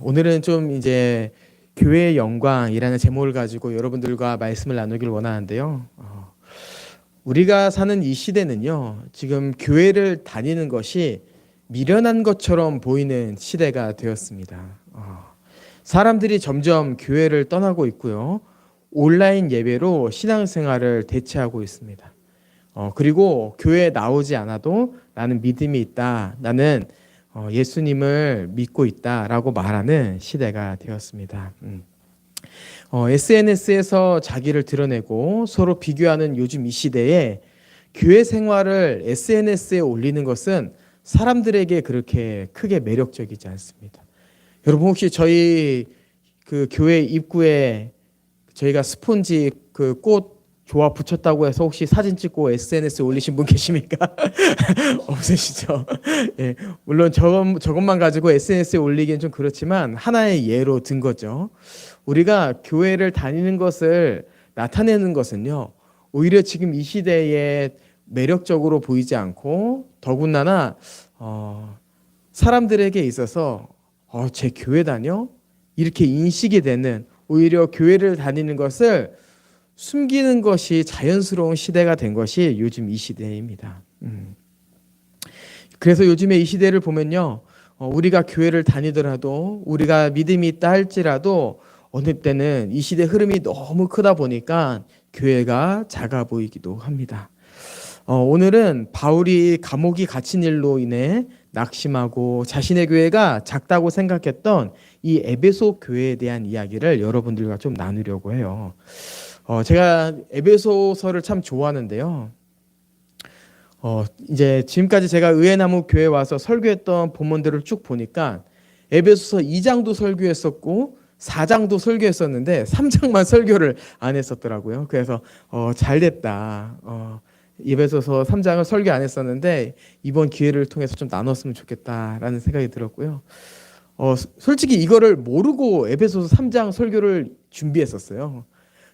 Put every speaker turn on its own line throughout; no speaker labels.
오늘은 좀 이제 교회의 영광이라는 제목을 가지고 여러분들과 말씀을 나누길 원하는데요. 우리가 사는 이 시대는요, 지금 교회를 다니는 것이 미련한 것처럼 보이는 시대가 되었습니다. 사람들이 점점 교회를 떠나고 있고요, 온라인 예배로 신앙생활을 대체하고 있습니다. 그리고 교회에 나오지 않아도 나는 믿음이 있다, 나는 예수님을 믿고 있다라고 말하는 시대가 되었습니다. SNS에서 자기를 드러내고 서로 비교하는 요즘 이 시대에 교회 생활을 SNS에 올리는 것은 사람들에게 그렇게 크게 매력적이지 않습니다. 여러분 혹시 저희 그 교회 입구에 저희가 스폰지 그 꽃 조합 붙였다고 해서 혹시 사진 찍고 SNS에 올리신 분 계십니까? 없으시죠? 예, 물론 저것만 가지고 SNS에 올리기엔 좀 그렇지만 하나의 예로 든 거죠. 우리가 교회를 다니는 것을 나타내는 것은요, 오히려 지금 이 시대에 매력적으로 보이지 않고 더군다나 사람들에게 있어서 제 교회 다녀? 이렇게 인식이 되는, 오히려 교회를 다니는 것을 숨기는 것이 자연스러운 시대가 된 것이 요즘 이 시대입니다. 그래서 요즘에 이 시대를 보면요, 우리가 교회를 다니더라도 우리가 믿음이 있다 할지라도 어느 때는 이 시대 흐름이 너무 크다 보니까 교회가 작아 보이기도 합니다. 오늘은 바울이 감옥이 갇힌 일로 인해 낙심하고 자신의 교회가 작다고 생각했던 이 에베소 교회에 대한 이야기를 여러분들과 좀 나누려고 해요. 제가 에베소서를 참 좋아하는데요. 이제 지금까지 제가 의회나무 교회 와서 설교했던 본문들을 쭉 보니까 에베소서 2장도 설교했었고 4장도 설교했었는데 3장만 설교를 안 했었더라고요. 그래서 잘 됐다. 에베소서 3장을 설교 안 했었는데 이번 기회를 통해서 좀 나눴으면 좋겠다라는 생각이 들었고요. 솔직히 이거를 모르고 에베소서 3장 설교를 준비했었어요.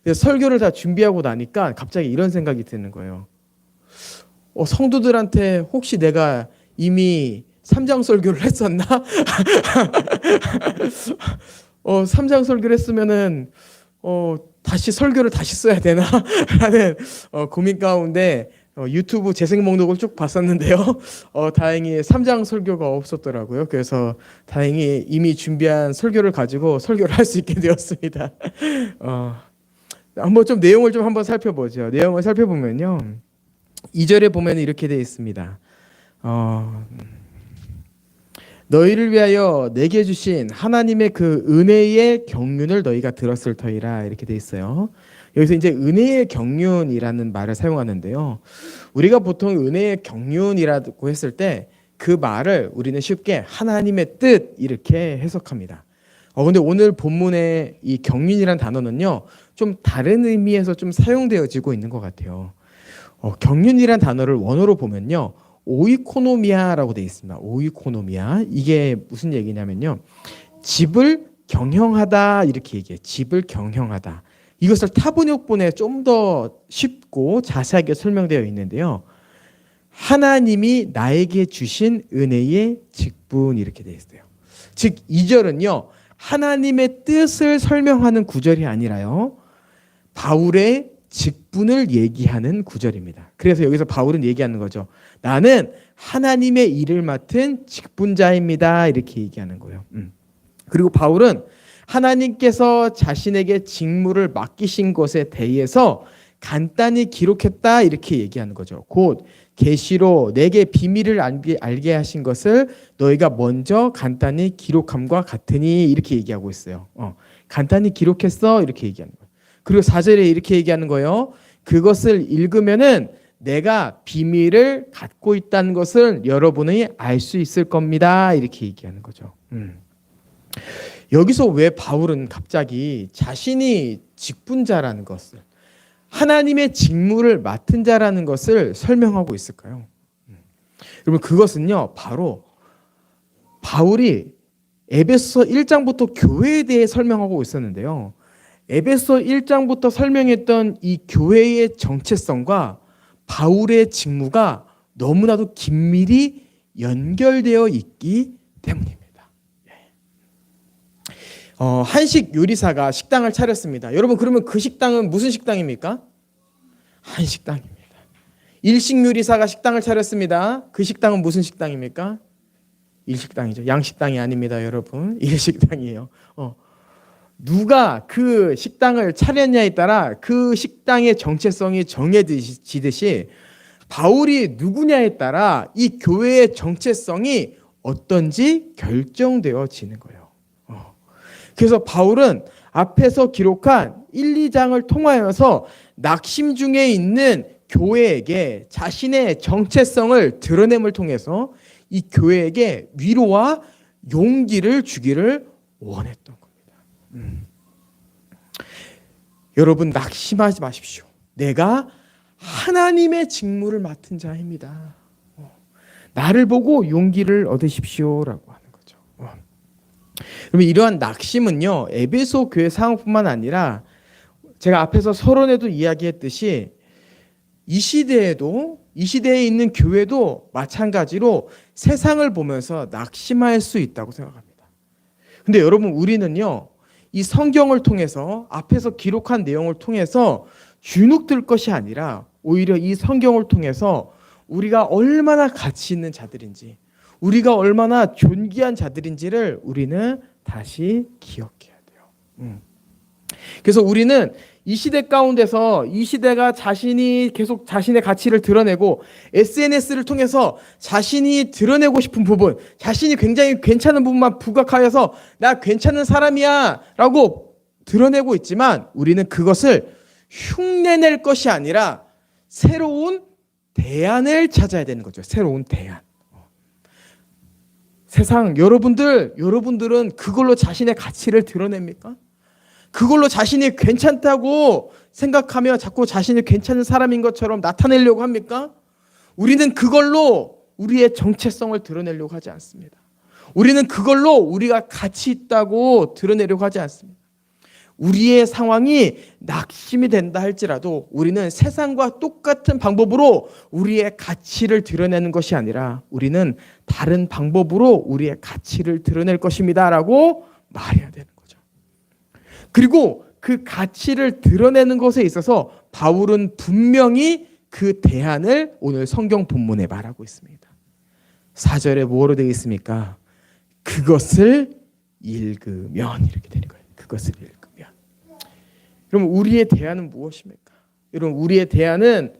그래서 설교를 다 준비하고 나니까 갑자기 이런 생각이 드는 거예요. 성도들한테 혹시 내가 이미 3장 설교를 했었나? 3장 설교를 했으면은 다시 설교를 다시 써야 되나? 라는 고민 가운데 유튜브 재생 목록을 쭉 봤었는데요. 다행히 3장 설교가 없었더라고요. 그래서 다행히 이미 준비한 설교를 가지고 설교를 할 수 있게 되었습니다. 한번 좀 내용을 좀 한번 살펴보죠. 내용을 살펴보면요, 2절에 보면 이렇게 되어 있습니다. 너희를 위하여 내게 주신 하나님의 그 은혜의 경륜을 너희가 들었을 터이라, 이렇게 되어 있어요. 여기서 이제 은혜의 경륜이라는 말을 사용하는데요, 우리가 보통 은혜의 경륜이라고 했을 때 그 말을 우리는 쉽게 하나님의 뜻 이렇게 해석합니다. 근데 오늘 본문의 이 경륜이라는 단어는요, 좀 다른 의미에서 좀 사용되어지고 있는 것 같아요. 경륜이라는 단어를 원어로 보면요, 오이코노미아라고 되어 있습니다. 오이코노미아. 이게 무슨 얘기냐면요, 집을 경영하다 이렇게 얘기해요. 집을 경영하다. 이것을 타번역본에 좀 더 쉽고 자세하게 설명되어 있는데요, 하나님이 나에게 주신 은혜의 직분 이렇게 되어 있어요. 즉 2절은요, 하나님의 뜻을 설명하는 구절이 아니라요, 바울의 직분을 얘기하는 구절입니다. 그래서 여기서 바울은 얘기하는 거죠. 나는 하나님의 일을 맡은 직분자입니다. 이렇게 얘기하는 거예요. 그리고 바울은 하나님께서 자신에게 직무를 맡기신 것에 대해서 간단히 기록했다 이렇게 얘기하는 거죠. 곧 계시로 내게 비밀을 알게 하신 것을 너희가 먼저 간단히 기록함과 같으니 이렇게 얘기하고 있어요. 간단히 기록했어 이렇게 얘기하는 거예요. 그리고 4절에 이렇게 얘기하는 거예요. 그것을 읽으면은 내가 비밀을 갖고 있다는 것을 여러분이 알 수 있을 겁니다. 이렇게 얘기하는 거죠. 여기서 왜 바울은 갑자기 자신이 직분자라는 것을, 하나님의 직무를 맡은 자라는 것을 설명하고 있을까요? 여러분 그것은요, 바로 바울이 에베소 1장부터 교회에 대해 설명하고 있었는데요, 에베소 1장부터 설명했던 이 교회의 정체성과 바울의 직무가 너무나도 긴밀히 연결되어 있기 때문입니다. 한식 요리사가 식당을 차렸습니다. 여러분, 그러면 그 식당은 무슨 식당입니까? 한식당입니다. 일식 요리사가 식당을 차렸습니다. 그 식당은 무슨 식당입니까? 일식당이죠. 양식당이 아닙니다, 여러분. 일식당이에요. 누가 그 식당을 차렸냐에 따라 그 식당의 정체성이 정해지듯이 바울이 누구냐에 따라 이 교회의 정체성이 어떤지 결정되어지는 거예요. 그래서 바울은 앞에서 기록한 1, 2장을 통하여서 낙심 중에 있는 교회에게 자신의 정체성을 드러냄을 통해서 이 교회에게 위로와 용기를 주기를 원했던 겁니다. 여러분, 낙심하지 마십시오. 내가 하나님의 직무를 맡은 자입니다. 나를 보고 용기를 얻으십시오라고 하는 거죠. 그러면 이러한 낙심은요, 에베소 교회 상황뿐만 아니라 제가 앞에서 서론에도 이야기했듯이 이 시대에 있는 교회도 마찬가지로 세상을 보면서 낙심할 수 있다고 생각합니다. 근데 여러분, 우리는요, 이 성경을 통해서 앞에서 기록한 내용을 통해서 주눅들 것이 아니라 오히려 이 성경을 통해서 우리가 얼마나 가치 있는 자들인지, 우리가 얼마나 존귀한 자들인지를 우리는 다시 기억해야 돼요. 그래서 우리는 이 시대 가운데서 이 시대가 자신이 계속 자신의 가치를 드러내고 SNS를 통해서 자신이 드러내고 싶은 부분, 자신이 굉장히 괜찮은 부분만 부각하여서 나 괜찮은 사람이야 라고 드러내고 있지만 우리는 그것을 흉내낼 것이 아니라 새로운 대안을 찾아야 되는 거죠. 새로운 대안. 세상 여러분들은 그걸로 자신의 가치를 드러냅니까? 그걸로 자신이 괜찮다고 생각하며 자꾸 자신이 괜찮은 사람인 것처럼 나타내려고 합니까? 우리는 그걸로 우리의 정체성을 드러내려고 하지 않습니다. 우리는 그걸로 우리가 가치 있다고 드러내려고 하지 않습니다. 우리의 상황이 낙심이 된다 할지라도 우리는 세상과 똑같은 방법으로 우리의 가치를 드러내는 것이 아니라 우리는 다른 방법으로 우리의 가치를 드러낼 것입니다 라고 말해야 되는 거죠. 그리고 그 가치를 드러내는 것에 있어서 바울은 분명히 그 대안을 오늘 성경 본문에 말하고 있습니다. 4절에 뭐로 되어 있습니까? 그것을 읽으면 이렇게 되는 거예요. 그것을 읽으면. 여러분, 우리의 대안은 무엇입니까? 여러분, 우리의 대안은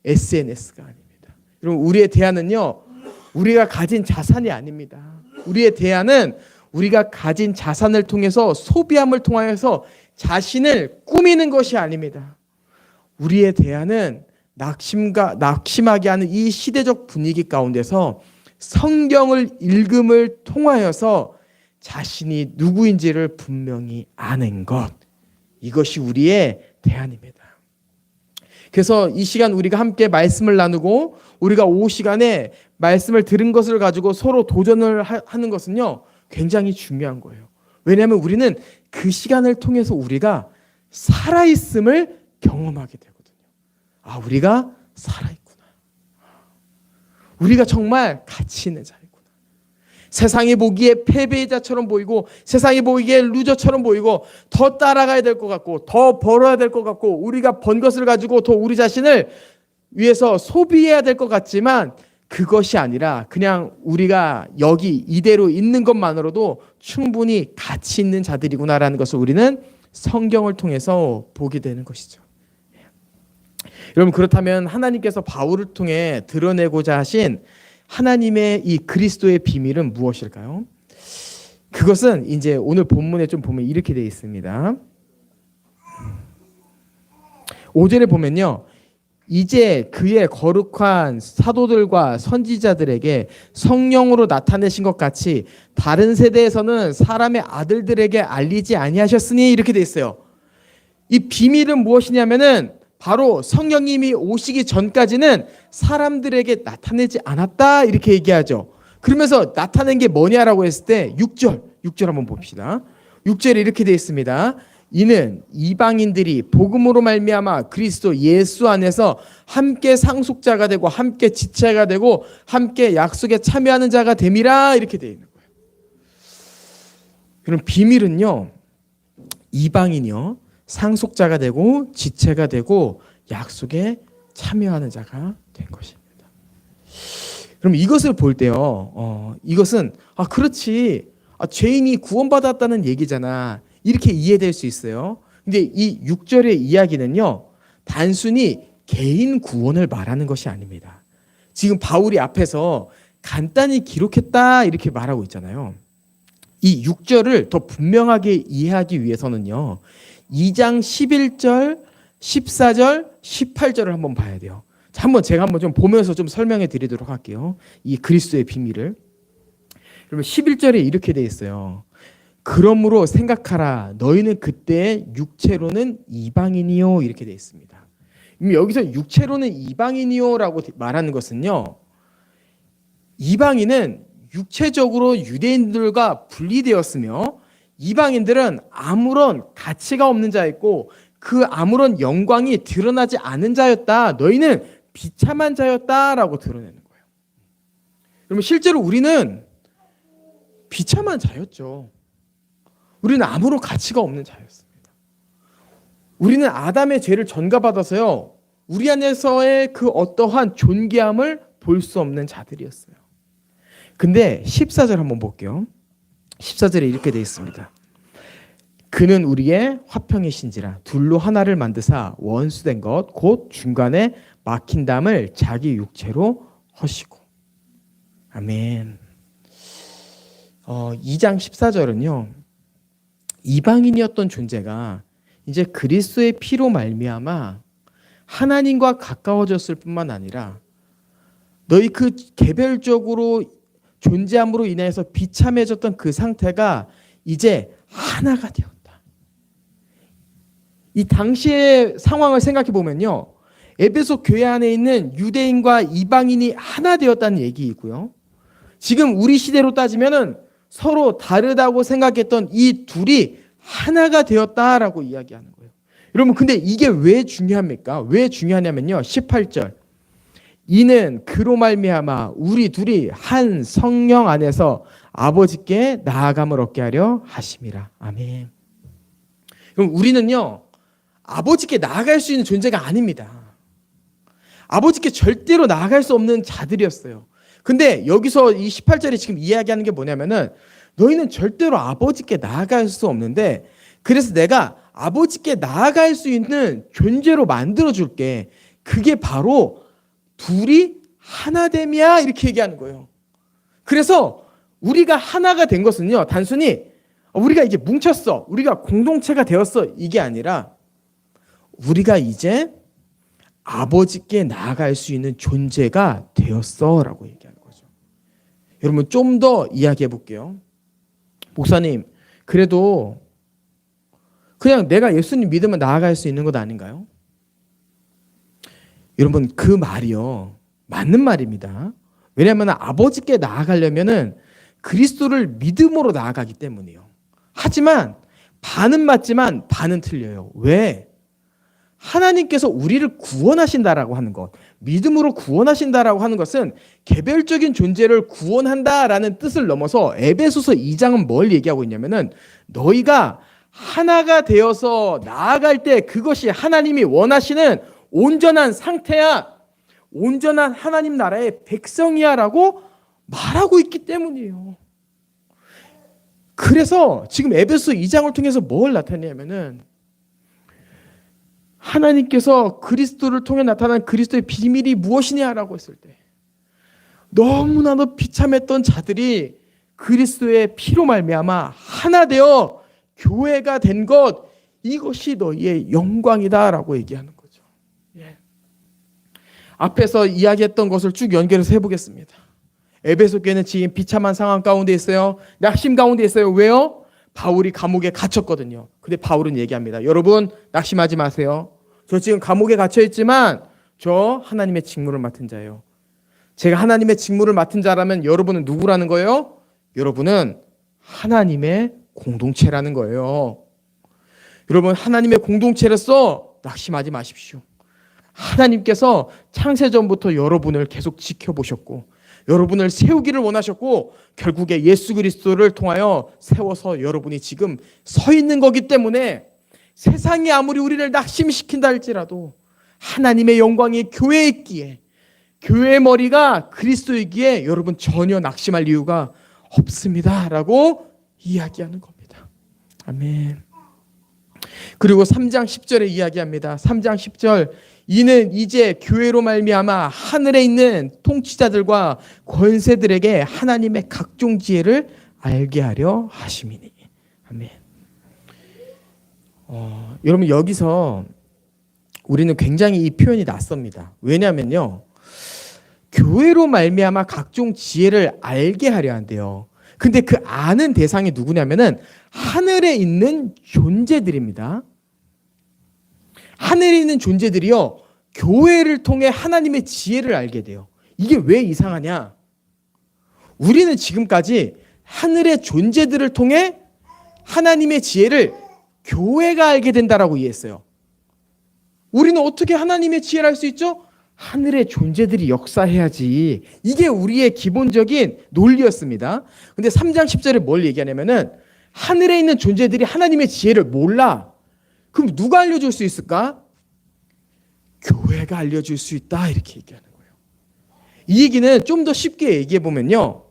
SNS가 아닙니다. 여러분, 우리의 대안은요, 우리가 가진 자산이 아닙니다. 우리의 대안은 우리가 가진 자산을 통해서 소비함을 통하여서 자신을 꾸미는 것이 아닙니다. 우리의 대안은 낙심하게 하는 이 시대적 분위기 가운데서 성경을 읽음을 통하여서 자신이 누구인지를 분명히 아는 것, 이것이 우리의 대안입니다. 그래서 이 시간 우리가 함께 말씀을 나누고 우리가 오후 시간에 말씀을 들은 것을 가지고 서로 도전을 하는 것은요, 굉장히 중요한 거예요. 왜냐하면 우리는 그 시간을 통해서 우리가 살아있음을 경험하게 되거든요. 아, 우리가 살아있구나. 우리가 정말 가치 있는 자이구나. 세상이 보기에 패배자처럼 보이고 세상이 보기에 루저처럼 보이고 더 따라가야 될 것 같고 더 벌어야 될 것 같고 우리가 번 것을 가지고 더 우리 자신을 위해서 소비해야 될 것 같지만 그것이 아니라 그냥 우리가 여기 이대로 있는 것만으로도 충분히 가치 있는 자들이구나라는 것을 우리는 성경을 통해서 보게 되는 것이죠. 여러분, 그렇다면 하나님께서 바울을 통해 드러내고자 하신 하나님의 이 그리스도의 비밀은 무엇일까요? 그것은 이제 오늘 본문에 좀 보면 이렇게 되어 있습니다. 5절에 보면요, 이제 그의 거룩한 사도들과 선지자들에게 성령으로 나타내신 것 같이 다른 세대에서는 사람의 아들들에게 알리지 아니하셨으니 이렇게 되어 있어요. 이 비밀은 무엇이냐면은 바로 성령님이 오시기 전까지는 사람들에게 나타내지 않았다 이렇게 얘기하죠. 그러면서 나타낸 게 뭐냐라고 했을 때 6절 한번 봅시다. 6절에 이렇게 되어 있습니다. 이는 이방인들이 복음으로 말미암아 그리스도 예수 안에서 함께 상속자가 되고 함께 지체가 되고 함께 약속에 참여하는 자가 됨이라 이렇게 되어 있는 거예요. 그럼 비밀은요, 이방인이요 상속자가 되고 지체가 되고 약속에 참여하는 자가 된 것입니다. 그럼 이것을 볼 때요, 이것은 그렇지, 죄인이 구원받았다는 얘기잖아, 이렇게 이해될 수 있어요. 근데 이 6절의 이야기는요, 단순히 개인 구원을 말하는 것이 아닙니다. 지금 바울이 앞에서 간단히 기록했다 이렇게 말하고 있잖아요. 이 6절을 더 분명하게 이해하기 위해서는요, 2장 11절, 14절, 18절을 한번 봐야 돼요. 제가 한번 좀 보면서 좀 설명해 드리도록 할게요. 이 그리스도의 비밀을. 그러면 11절에 이렇게 돼 있어요. 그러므로 생각하라. 너희는 그때 육체로는 이방인이요. 이렇게 돼 있습니다. 여기서 육체로는 이방인이요라고 말하는 것은요, 이방인은 육체적으로 유대인들과 분리되었으며 이방인들은 아무런 가치가 없는 자였고 그 아무런 영광이 드러나지 않은 자였다. 너희는 비참한 자였다라고 드러내는 거예요. 그러면 실제로 우리는 비참한 자였죠. 우리는 아무런 가치가 없는 자였습니다. 우리는 아담의 죄를 전가받아서요, 우리 안에서의 그 어떠한 존귀함을 볼 수 없는 자들이었어요. 근데 14절 한번 볼게요. 14절에 이렇게 되어 있습니다. 그는 우리의 화평이신지라 둘로 하나를 만드사 원수된 것 곧 중간에 막힌 담을 자기 육체로 허시고. 아멘. 2장 14절은요, 이방인이었던 존재가 이제 그리스도의 피로 말미암아 하나님과 가까워졌을 뿐만 아니라 너희 그 개별적으로 존재함으로 인해서 비참해졌던 그 상태가 이제 하나가 되었다. 이 당시의 상황을 생각해 보면요, 에베소 교회 안에 있는 유대인과 이방인이 하나 되었다는 얘기이고요, 지금 우리 시대로 따지면은 서로 다르다고 생각했던 이 둘이 하나가 되었다라고 이야기하는 거예요. 여러분, 근데 이게 왜 중요합니까? 왜 중요하냐면요, 18절. 이는 그로 말미암아 우리 둘이 한 성령 안에서 아버지께 나아감을 얻게 하려 하심이라. 아멘. 그럼 우리는요, 아버지께 나아갈 수 있는 존재가 아닙니다. 아버지께 절대로 나아갈 수 없는 자들이었어요. 근데 여기서 이 18절이 지금 이야기하는 게 뭐냐면은 너희는 절대로 아버지께 나아갈 수 없는데 그래서 내가 아버지께 나아갈 수 있는 존재로 만들어줄게. 그게 바로 둘이 하나됨이야, 이렇게 얘기하는 거예요. 그래서 우리가 하나가 된 것은요, 단순히 우리가 이제 뭉쳤어, 우리가 공동체가 되었어, 이게 아니라 우리가 이제 아버지께 나아갈 수 있는 존재가 되었어 라고 얘기하는 거죠. 여러분, 좀 더 이야기해 볼게요. 목사님, 그래도 그냥 내가 예수님 믿으면 나아갈 수 있는 것 아닌가요? 여러분, 그 말이요, 맞는 말입니다. 왜냐하면 아버지께 나아가려면은 그리스도를 믿음으로 나아가기 때문이에요. 하지만 반은 맞지만 반은 틀려요. 왜? 하나님께서 우리를 구원하신다라고 하는 것, 믿음으로 구원하신다라고 하는 것은 개별적인 존재를 구원한다라는 뜻을 넘어서 에베소서 2장은 뭘 얘기하고 있냐면은 너희가 하나가 되어서 나아갈 때 그것이 하나님이 원하시는 온전한 상태야, 온전한 하나님 나라의 백성이야 라고 말하고 있기 때문이에요. 그래서 지금 에베소 2장을 통해서 뭘 나타내냐면은 하나님께서 그리스도를 통해 나타난 그리스도의 비밀이 무엇이냐라고 했을 때 너무나도 비참했던 자들이 그리스도의 피로 말미암아 하나 되어 교회가 된 것, 이것이 너희의 영광이다라고 얘기하는 거죠. 예. 앞에서 이야기했던 것을 쭉 연결해서 해보겠습니다. 에베소 교회는 지금 비참한 상황 가운데 있어요. 낙심 가운데 있어요. 왜요? 바울이 감옥에 갇혔거든요. 근데 바울은 얘기합니다. 여러분, 낙심하지 마세요. 저 지금 감옥에 갇혀 있지만 저 하나님의 직무를 맡은 자예요. 제가 하나님의 직무를 맡은 자라면 여러분은 누구라는 거예요? 여러분은 하나님의 공동체라는 거예요. 여러분, 하나님의 공동체로서 낙심하지 마십시오. 하나님께서 창세전부터 여러분을 계속 지켜보셨고 여러분을 세우기를 원하셨고 결국에 예수 그리스도를 통하여 세워서 여러분이 지금 서 있는 거기 때문에 세상이 아무리 우리를 낙심시킨다 할지라도 하나님의 영광이 교회에 있기에, 교회의 머리가 그리스도이기에 여러분 전혀 낙심할 이유가 없습니다 라고 이야기하는 겁니다. 아멘. 그리고 3장 10절에 이야기합니다. 3장 10절, 이는 이제 교회로 말미암아 하늘에 있는 통치자들과 권세들에게 하나님의 각종 지혜를 알게 하려 하심이니. 아멘. 여러분 여기서 우리는 굉장히 이 표현이 낯섭니다. 왜냐하면요, 교회로 말미암아 각종 지혜를 알게 하려 한대요. 근데 그 아는 대상이 누구냐면은 하늘에 있는 존재들입니다. 하늘에 있는 존재들이요, 교회를 통해 하나님의 지혜를 알게 돼요. 이게 왜 이상하냐? 우리는 지금까지 하늘의 존재들을 통해 하나님의 지혜를 교회가 알게 된다라고 이해했어요. 우리는 어떻게 하나님의 지혜를 알 수 있죠? 하늘의 존재들이 역사해야지. 이게 우리의 기본적인 논리였습니다. 근데 3장 10절에 뭘 얘기하냐면은 하늘에 있는 존재들이 하나님의 지혜를 몰라. 그럼 누가 알려줄 수 있을까? 교회가 알려줄 수 있다, 이렇게 얘기하는 거예요. 이 얘기는 좀 더 쉽게 얘기해 보면요,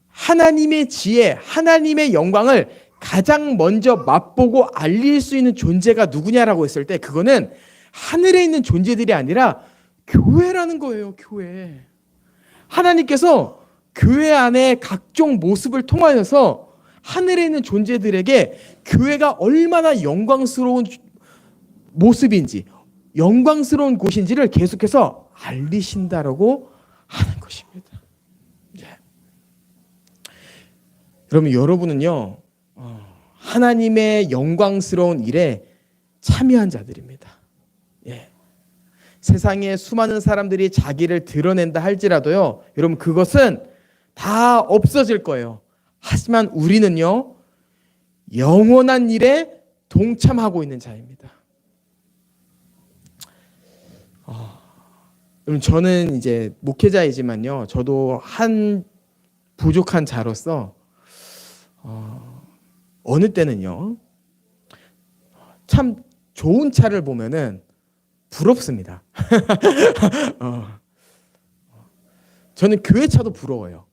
하나님의 지혜, 하나님의 영광을 가장 먼저 맛보고 알릴 수 있는 존재가 누구냐라고 했을 때 그거는 하늘에 있는 존재들이 아니라 교회라는 거예요. 교회. 하나님께서 교회 안에 각종 모습을 통하여서 하늘에 있는 존재들에게 교회가 얼마나 영광스러운 모습인지, 영광스러운 곳인지를 계속해서 알리신다라고 하는 것입니다. 예. 그러면 여러분은요, 하나님의 영광스러운 일에 참여한 자들입니다. 예. 세상에 수많은 사람들이 자기를 드러낸다 할지라도요, 여러분 그것은 다 없어질 거예요. 하지만 우리는요, 영원한 일에 동참하고 있는 자입니다. 여러분 저는 이제 목회자이지만요, 저도 한 부족한 자로서 어느 때는요, 참 좋은 차를 보면은 부럽습니다. 저는 교회 차도 부러워요.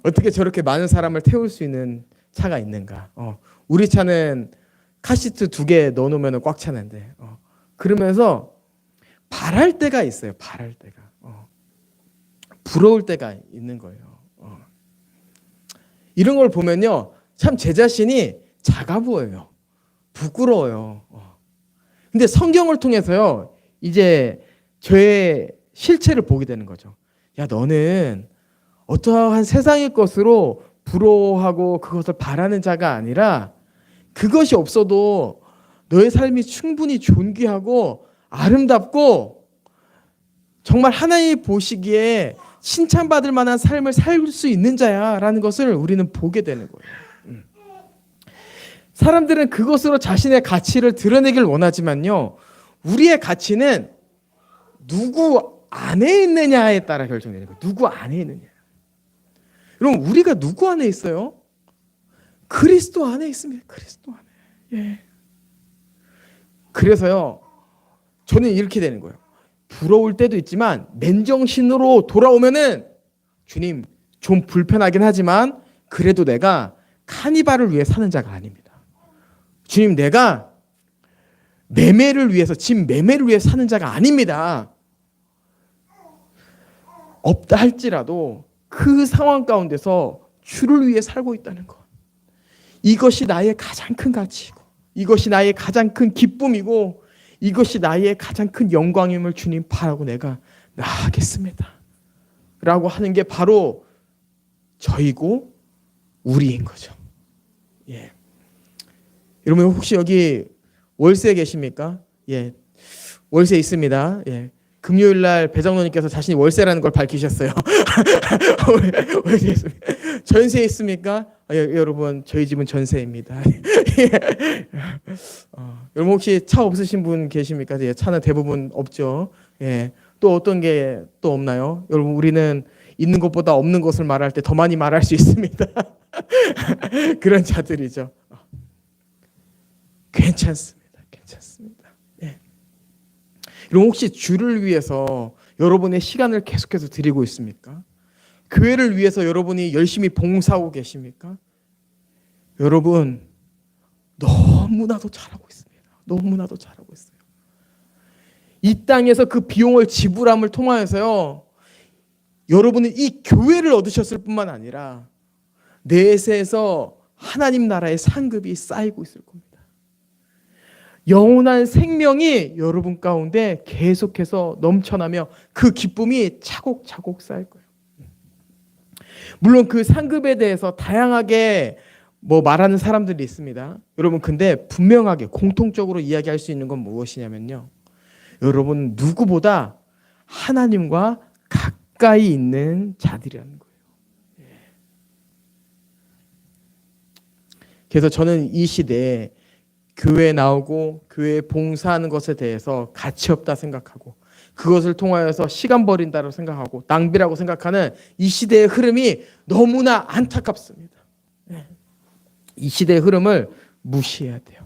어떻게 저렇게 많은 사람을 태울 수 있는 차가 있는가. 우리 차는 카시트 2개 넣어놓으면 꽉 차는데, 그러면서 바랄 때가 있어요. 바랄 때가. 부러울 때가 있는 거예요. 이런 걸 보면요, 참 제 자신이 작아 보여요. 부끄러워요. 근데 성경을 통해서요, 이제 저의 실체를 보게 되는 거죠. 야, 너는 어떠한 세상의 것으로 부러워하고 그것을 바라는 자가 아니라 그것이 없어도 너의 삶이 충분히 존귀하고 아름답고 정말 하나님이 보시기에 칭찬받을 만한 삶을 살 수 있는 자야라는 것을 우리는 보게 되는 거예요. 사람들은 그것으로 자신의 가치를 드러내길 원하지만요, 우리의 가치는 누구 안에 있느냐에 따라 결정되는 거예요. 누구 안에 있느냐. 여러분 우리가 누구 안에 있어요? 그리스도 안에 있습니다. 그리스도 안에. 예. 그래서요, 저는 이렇게 되는 거예요. 부러울 때도 있지만 맨정신으로 돌아오면은, 주님 좀 불편하긴 하지만 그래도 내가 카니발을 위해 사는 자가 아닙니다. 주님, 내가 매매를 위해서, 집 매매를 위해 사는 자가 아닙니다. 없다 할지라도 그 상황 가운데서 주를 위해 살고 있다는 것, 이것이 나의 가장 큰 가치이고 이것이 나의 가장 큰 기쁨이고 이것이 나의 가장 큰 영광임을 주님 바라고 내가 나아가겠습니다 라고 하는 게 바로 저이고 우리인 거죠. 예. 여러분 혹시 여기 월세 계십니까? 예. 월세 있습니다. 예. 금요일 날 배정노님께서 자신이 월세라는 걸 밝히셨어요. 월세 있습니까? 전세 있습니까? 여러분 저희 집은 전세입니다. 여러분 혹시 차 없으신 분 계십니까? 예, 차는 대부분 없죠. 예, 또 어떤 게 또 없나요? 여러분, 우리는 있는 것보다 없는 것을 말할 때 더 많이 말할 수 있습니다. 그런 자들이죠. 괜찮습니다. 괜찮습니다. 네. 여러분, 혹시 주를 위해서 여러분의 시간을 계속해서 드리고 있습니까? 교회를 위해서 여러분이 열심히 봉사하고 계십니까? 여러분, 너무나도 잘하고 있습니다. 너무나도 잘하고 있어요. 이 땅에서 그 비용을 지불함을 통하여서요, 여러분은 이 교회를 얻으셨을 뿐만 아니라 내세에서 하나님 나라의 상급이 쌓이고 있을 겁니다. 영원한 생명이 여러분 가운데 계속해서 넘쳐나며 그 기쁨이 차곡차곡 쌓일 거예요. 물론 그 상급에 대해서 다양하게 말하는 사람들이 있습니다. 여러분, 근데 분명하게 공통적으로 이야기할 수 있는 건 무엇이냐면요, 여러분, 누구보다 하나님과 가까이 있는 자들이라는 거예요. 그래서 저는 이 시대에 교회에 나오고 교회에 봉사하는 것에 대해서 가치 없다 생각하고, 그것을 통하여서 시간 버린다고 생각하고 낭비라고 생각하는 이 시대의 흐름이 너무나 안타깝습니다. 이 시대의 흐름을 무시해야 돼요.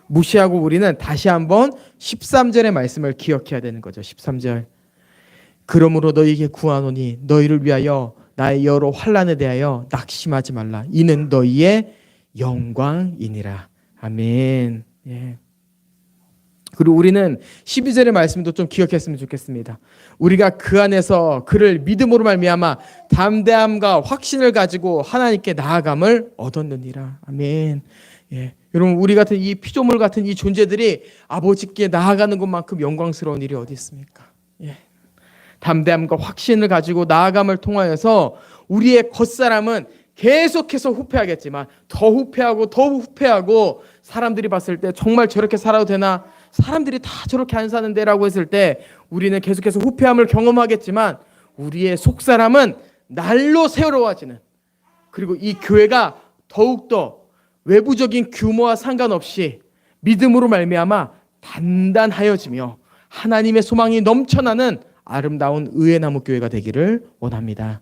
무시하고 우리는 다시 한번 13절의 말씀을 기억해야 되는 거죠. 13절. 그러므로 너희에게 구하노니 너희를 위하여 나의 여러 환난에 대하여 낙심하지 말라. 이는 너희의 영광이니라. 아멘. 예. 그리고 우리는 12절의 말씀도 좀 기억했으면 좋겠습니다. 우리가 그 안에서 그를 믿음으로 말미암아 담대함과 확신을 가지고 하나님께 나아감을 얻었느니라. 아멘. 예. 여러분, 우리 같은 이 피조물 같은 이 존재들이 아버지께 나아가는 것만큼 영광스러운 일이 어디 있습니까? 예. 담대함과 확신을 가지고 나아감을 통하여서 우리의 겉사람은 계속해서 후패하겠지만 더 후패하고 더 후패하고, 사람들이 봤을 때 정말 저렇게 살아도 되나? 사람들이 다 저렇게 안 사는데 라고 했을 때 우리는 계속해서 후패함을 경험하겠지만, 우리의 속사람은 날로 새로워지는, 그리고 이 교회가 더욱더 외부적인 규모와 상관없이 믿음으로 말미암아 단단하여지며 하나님의 소망이 넘쳐나는 아름다운 의의 나무 교회가 되기를 원합니다.